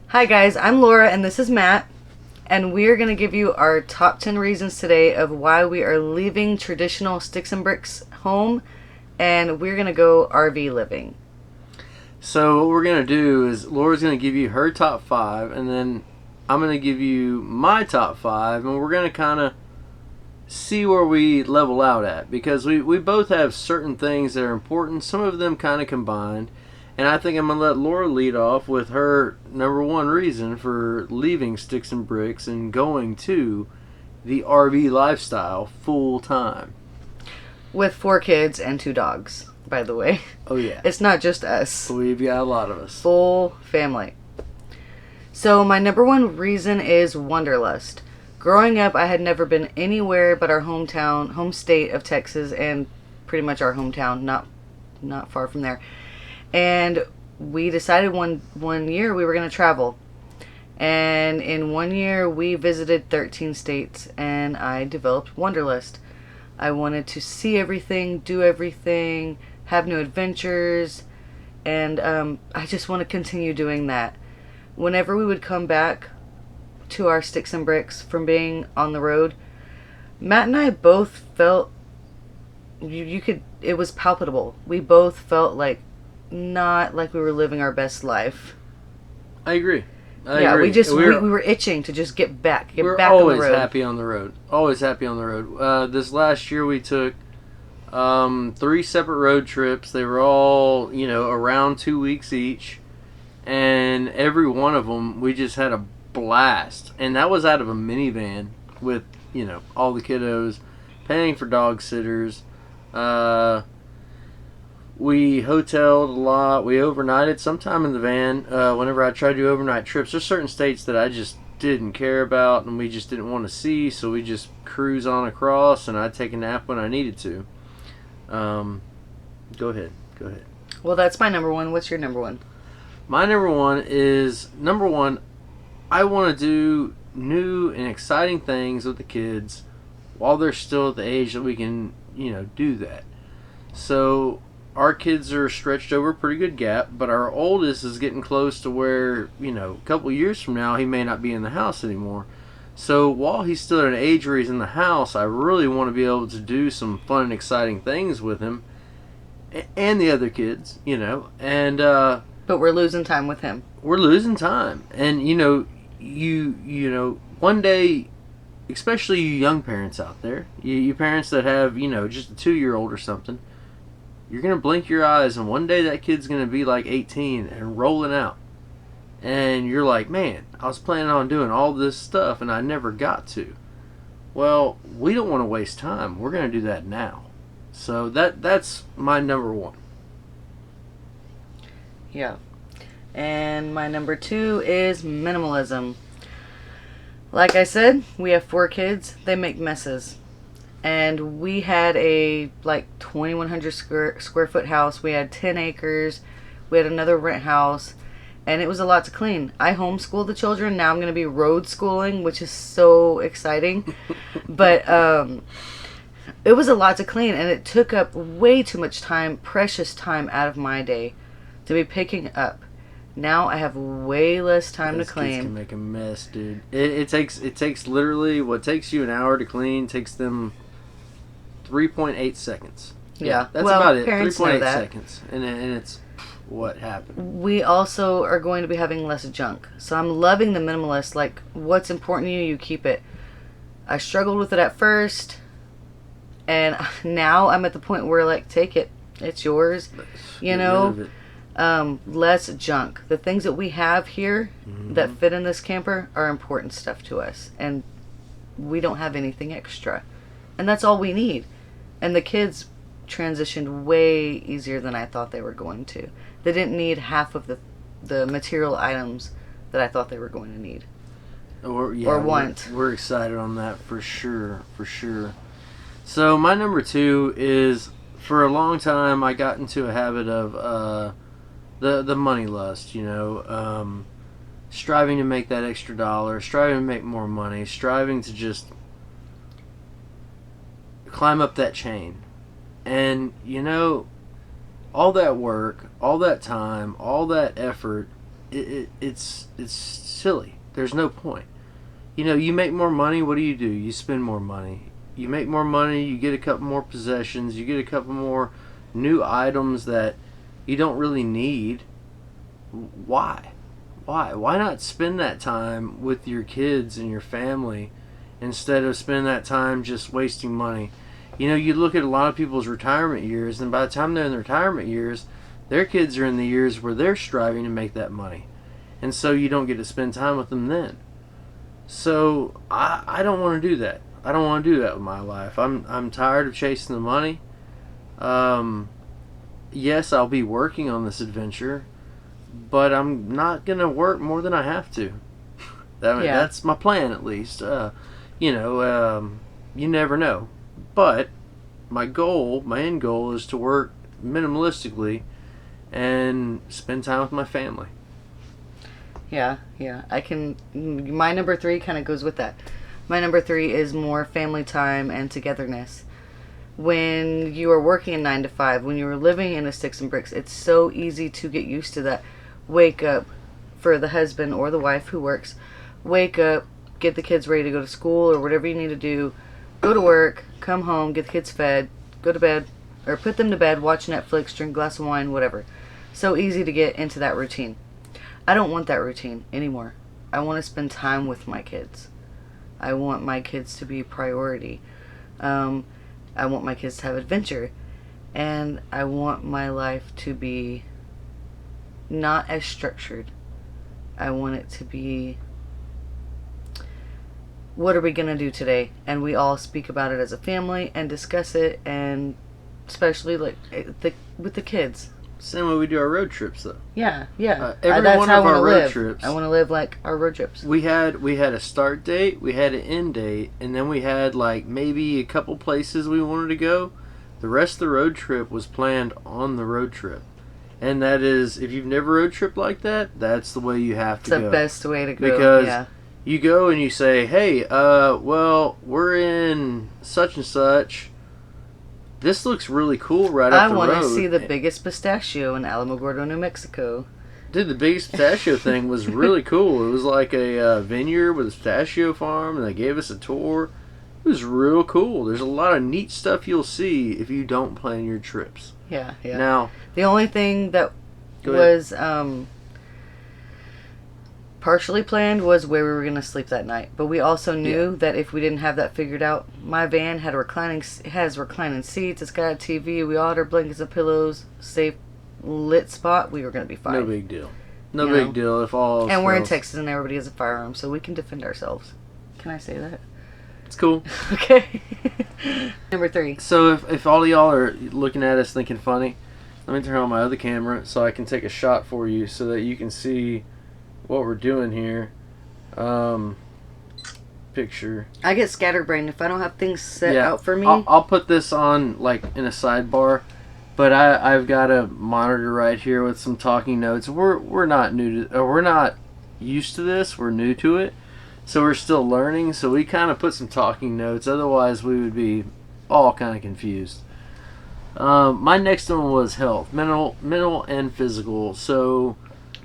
Hi guys, I'm Laura and this is Matt, and we are going to give you our top 10 reasons today of why we are leaving traditional sticks and bricks home and we're going to go RV living. So what we're gonna do is Laura's gonna give you her top five, and then I'm gonna give you my top five, and we're gonna kind of see where we level out at because we both have certain things that are important. Some of them kind of combined, and I think I'm gonna let Laura lead off with her number one reason for leaving sticks and bricks and going to the RV lifestyle full time. With 4 kids and 2 dogs, by the way. Oh yeah, It's not just us, we've got a lot of us. full family. So, my number one reason is wanderlust. Growing up, I had never been anywhere but our home state of Texas, and pretty much our hometown, not far from there. And we decided one year we were going to travel. And in one year, we visited 13 states, and I developed wanderlust. I wanted to see everything, do everything, have new adventures, and I just want to continue doing that. Whenever we would come back to our sticks and bricks from being on the road, Matt and I both felt you could it was palpable. We both felt like not like we were living our best life. I agree. I Yeah, agree. we were itching to just get back We're back on the always road. happy on the road. Always happy on the road. This last year we took 3 separate road trips. They were all, around 2 weeks each. And every one of them, we just had a blast. And that was out of a minivan with, all the kiddos, paying for dog sitters. We hoteled a lot. We overnighted sometime in the van. Whenever I tried to do overnight trips, there's certain states that I just didn't care about and we just didn't want to see, so we just cruise on across, and I'd take a nap when I needed to. Go ahead. Well, that's my number one. What's your number one? My number one. I want to do new and exciting things with the kids while they're still at the age that we can, do that. So our kids are stretched over a pretty good gap, but our oldest is getting close to where, a couple years from now, he may not be in the house anymore. So while he's still at an age where he's in the house, I really want to be able to do some fun and exciting things with him and the other kids, and But we're losing time with him. we're losing time. And, one day, especially you young parents out there, you parents that have, just a 2-year-old or something, you're going to blink your eyes, and one day that kid's going to be like 18 and rolling out. And you're like, man, I was planning on doing all this stuff, and I never got to. Well, we don't want to waste time. We're going to do that now. So that's my number one. Yeah. And my number two is minimalism. Like I said, we have 4 kids. They make messes. And we had a 2,100 square foot house. We had 10 acres. We had another rent house. And it was a lot to clean. I homeschooled the children. Now I'm going to be road schooling, which is so exciting. But it was a lot to clean. And it took up way too much time, precious time out of my day to be picking up. Now I have way less time Those to kids can clean. make a mess, dude. It takes literally what takes you an hour to clean takes them 3.8 seconds. Yeah. That's Well, about it. parents know 3.8 that. seconds, and it's what happened. We also are going to be having less junk. So I'm loving the minimalist. Like, what's important to you, you keep it. I struggled with it at first, and now I'm at the point where, take it. It's yours. Get rid of it. Less junk. The things that we have here that fit in this camper are important stuff to us. And we don't have anything extra. And that's all we need. And the kids transitioned way easier than I thought they were going to. They didn't need half of the material items that I thought they were going to need. Or want. We're excited on that for sure. So my number two is, for a long time I got into a habit of the money lust, striving to make that extra dollar, striving to make more money, striving to just climb up that chain. And all that work, all that time, all that effort it's silly. There's no point. You make more money. What do? You spend more money. You make more money. You get a couple more possessions. You get a couple more new items that you don't really need. Why? Why not spend that time with your kids and your family instead of spending that time just wasting money? You look at a lot of people's retirement years, and by the time they're in the retirement years, their kids are in the years where they're striving to make that money. And so you don't get to spend time with them then. So I don't want to do that. I don't want to do that with my life. I'm tired of chasing the money. Yes, I'll be working on this adventure, but I'm not going to work more than I have to. That's my plan, at least. You never know. But my end goal is to work minimalistically and spend time with my family. Yeah. My number 3 kind of goes with that. My number 3 is more family time and togetherness. When you are working a 9 to 5, when you are living in a sticks and bricks, it's so easy to get used to that. Wake up, for the husband or the wife who works, wake up, get the kids ready to go to school or whatever you need to do, go to work, come home, get the kids fed, go to bed, or put them to bed, watch Netflix, drink a glass of wine, whatever. So easy to get into that routine. I don't want that routine anymore. I want to spend time with my kids. I want my kids to be a priority. I want my kids to have adventure. And I want my life to be not as structured. I want it to be, what are we going to do today? And we all speak about it as a family and discuss it, and especially with the kids. Same way we do our road trips, though. Yeah. Every That's one how of I our want to road live. trips. I want to live like our road trips. We had a start date, we had an end date, and then we had like maybe a couple places we wanted to go. The rest of the road trip was planned on the road trip. And that is, if you've never road tripped like that, that's the way you have to go. It's the best way to go. Because you go and you say, hey, well, we're in such and such. This looks really cool right up the road. I want to see the biggest pistachio in Alamogordo, New Mexico. Dude, the biggest pistachio thing was really cool. It was like a vineyard with a pistachio farm, and they gave us a tour. It was real cool. There's a lot of neat stuff you'll see if you don't plan your trips. Yeah. Now, the only thing that was partially planned was where we were going to sleep that night. But we also knew that if we didn't have that figured out, my van has reclining seats. It's got a TV. We all had our blankets and pillows, safe lit spot. We were going to be fine. No big deal. No big deal if all. And we're in Texas and everybody has a firearm, so we can defend ourselves. Can I say that? It's cool. Okay. Number 3. So if all of y'all are looking at us thinking funny, let me turn on my other camera so I can take a shot for you so that you can see what we're doing here. Picture. I get scatterbrained if I don't have things set out for me. I'll put this on like in a sidebar, but I've got a monitor right here with some talking notes. We're not we're not used to this. We're new to it, so we're still learning. So we kind of put some talking notes. Otherwise, we would be all kind of confused. My next one was health, mental and physical. So.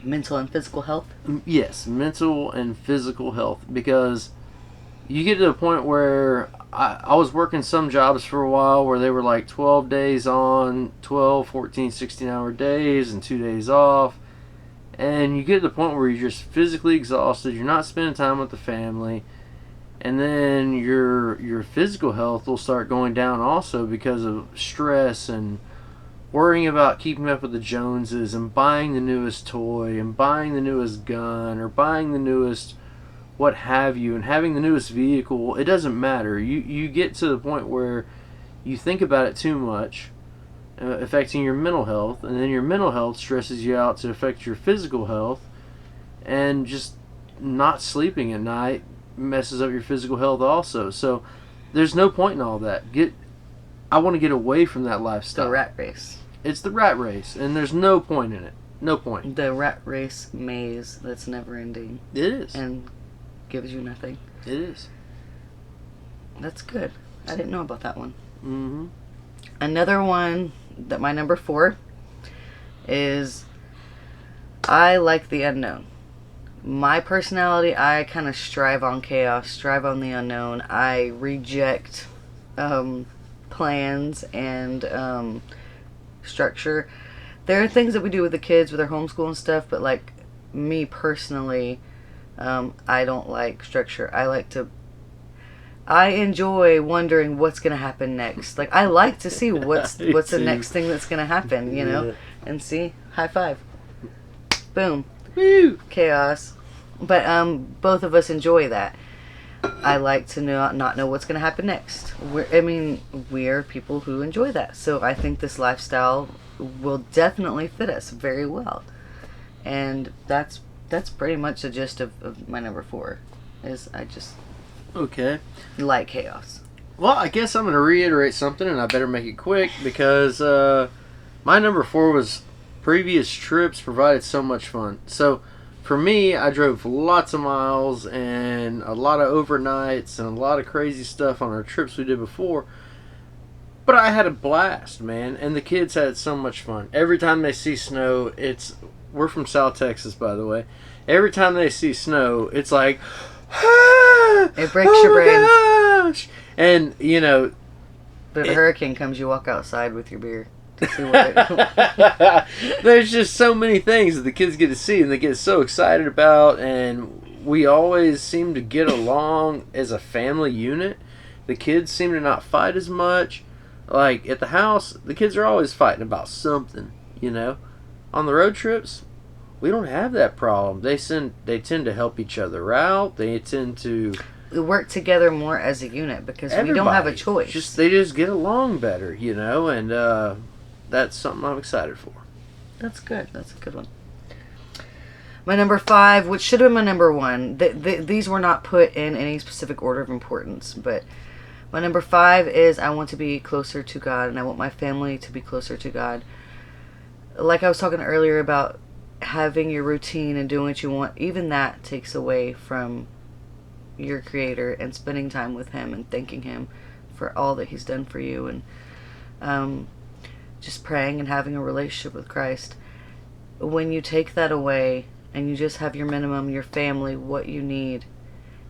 Mental and physical health? Yes, mental and physical health. Because you get to the point where I was working some jobs for a while where they were like 12 days on, 12, 14, 16-hour days and 2 days off. And you get to the point where you're just physically exhausted. You're not spending time with the family. And then your physical health will start going down also because of stress and worrying about keeping up with the Joneses and buying the newest toy and buying the newest gun or buying the newest what have you and having the newest vehicle. It doesn't matter. You get to the point where you think about it too much, affecting your mental health, and then your mental health stresses you out to affect your physical health, and just not sleeping at night messes up your physical health also. So there's no point in all that. I want to get away from that lifestyle. The rat race. It's the rat race, and there's no point in it. No point. The rat race maze that's never ending. It is. And gives you nothing. It is. That's good. I didn't know about that one. Mm-hmm. Another one, that my number 4 is, I like the unknown. My personality, I kind of strive on chaos, strive on the unknown. I reject plans and structure. There are things that we do with the kids with our homeschool and stuff, but like me personally, I don't like structure. I enjoy wondering what's gonna happen next. Like I like to see what's the next thing that's gonna happen, you know, and see. High five. Boom. Woo! Chaos. But both of us enjoy that. I like to not know what's gonna happen next. We're people who enjoy that. So I think this lifestyle will definitely fit us very well. And that's pretty much the gist of my number 4. Is I just Okay. like chaos. Well, I guess I'm going to reiterate something, and I better make it quick because my number 4 was previous trips provided so much fun. So, for me, I drove lots of miles and a lot of overnights and a lot of crazy stuff on our trips we did before. But I had a blast, man, and the kids had so much fun. Every time they see snow, we're from South Texas, by the way. Every time they see snow, it's like, It breaks your brain. Gosh! And, you know, But if a hurricane comes, you walk outside with your beer to see what there's just so many things that the kids get to see and they get so excited about, and we always seem to get along as a family unit. The kids seem to not fight as much. Like at the house, the kids are always fighting about something, you know. On the road trips, we don't have that problem. They tend to help each other out. They tend to work together more as a unit because we don't have a choice. They just get along better, you know, and that's something I'm excited for. That's good. That's a good one. My number 5, which should have been my number 1. These were not put in any specific order of importance, but my number 5 is I want to be closer to God, and I want my family to be closer to God. Like I was talking earlier about having your routine and doing what you want, even that takes away from your Creator and spending time with Him and thanking Him for all that He's done for you, and just praying and having a relationship with Christ. When you take that away and you just have your minimum, your family, what you need,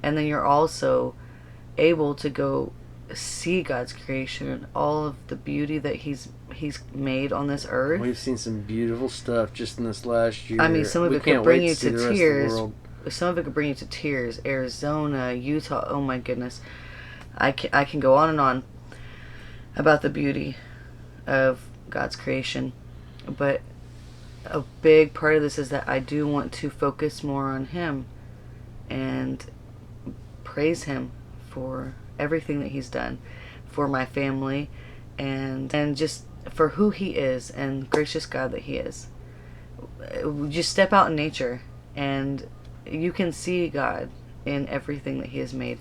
and then you're also able to go see God's creation and all of the beauty that He's made on this earth. We've seen some beautiful stuff just in this last year. I mean, some of it could bring you to tears. Some of it could bring you to tears. Arizona, Utah, oh my goodness. I can go on and on about the beauty of God's creation. But a big part of this is that I do want to focus more on Him and praise Him for everything that He's done for my family and just for who He is and gracious God that He is. Just step out in nature and you can see God in everything that He has made.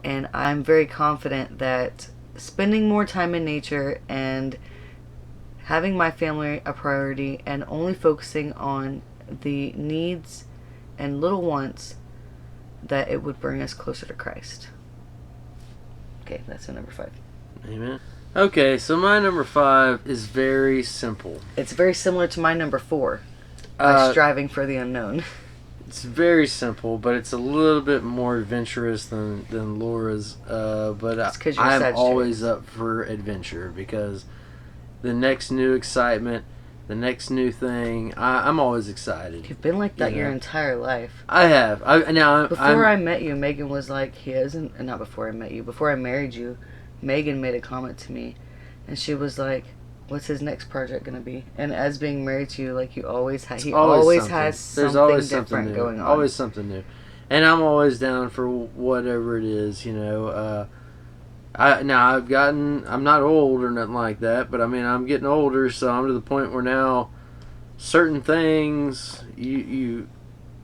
And I'm very confident that spending more time in nature and having my family a priority and only focusing on the needs and little wants, that it would bring us closer to Christ. Okay, that's my number 5. Amen. Okay, so my number 5 is very simple. It's very similar to my number 4. By striving for the unknown. It's very simple, but it's a little bit more adventurous than Laura's. But I'm always up for adventure because the next new excitement, the next new thing, I'm always excited. You've been like that your entire life. I have. Before I met you, Megan was like, not before I met you, before I married you, Megan made a comment to me, and she was like, what's his next project going to be? And as being married to you, like he always has something different going on. Always something new. And I'm always down for whatever it is, you know. I'm not old or nothing like that, but I mean, I'm getting older, so I'm to the point where now certain things you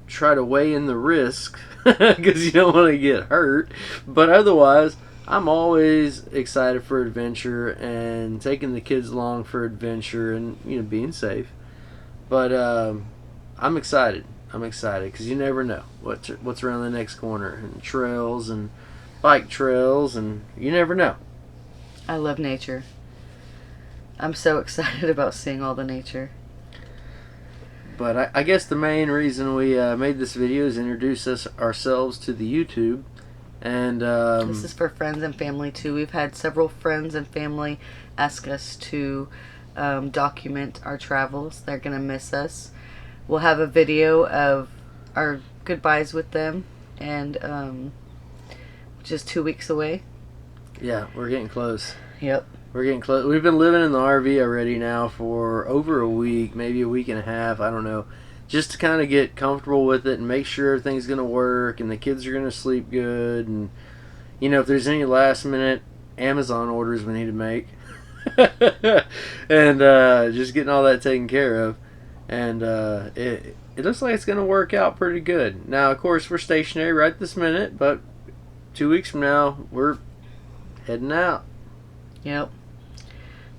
try to weigh in the risk because you don't want to get hurt. But otherwise, I'm always excited for adventure and taking the kids along for adventure and, you know, being safe. But I'm excited. Because you never know what's around the next corner, and trails and bike trails, and you never know. I love nature. I'm so excited about seeing all the nature. But I guess the main reason we made this video is introduce ourselves to the YouTube. And this is for friends and family too. We've had several friends and family ask us to document our travels. They're gonna miss us. We'll have a video of our goodbyes with them, and just 2 weeks away. yeah, we're getting close. Yep. We're getting close. We've been living in the RV already now for over a week, maybe a week and a half. I don't know. Just to kind of get comfortable with it and make sure everything's going to work and the kids are going to sleep good. And, you know, if there's any last minute Amazon orders we need to make. And just getting all that taken care of. And it looks like it's going to work out pretty good. Now, of course, we're stationary right this minute, but 2 weeks from now, we're heading out. Yep.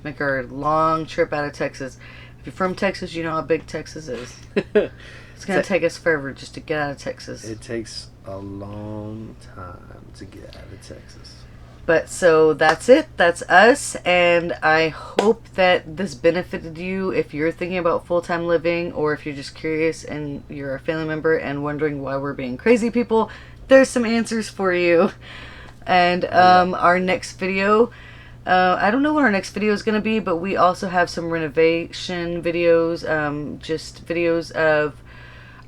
Make our long trip out of Texas. If you're from Texas, you know how big Texas is. It's going to take us forever just to get out of Texas. It takes a long time to get out of Texas. But so that's it. That's us. And I hope that this benefited you if you're thinking about full-time living, or if you're just curious and you're a family member and wondering why we're being crazy people. There's some answers for you. And our next video, I don't know what our next video is going to be, but we also have some renovation videos, just videos of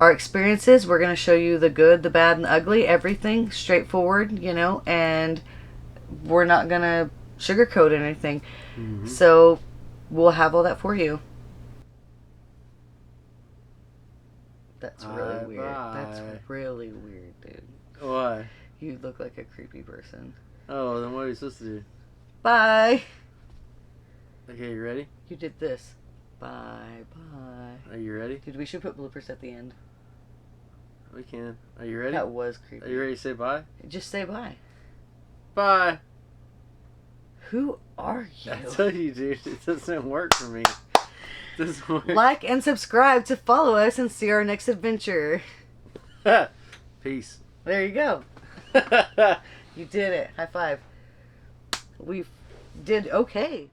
our experiences. We're going to show you the good, the bad, and the ugly, everything straightforward, you know, and we're not going to sugarcoat anything. Mm-hmm. So we'll have all that for you. That's really weird. That's really weird, dude. Why? You look like a creepy person. Oh, then what are you supposed to do? Bye. Okay, you ready? You did this. Bye, bye. Are you ready? Dude, we should put bloopers at the end. We can. Are you ready? That was creepy. Are you ready to say bye? Just say bye. Bye. Who are you? I tell you, dude, it doesn't work for me. It doesn't work. Like and subscribe to follow us and see our next adventure. Peace. There you go. You did it. High five. We did okay.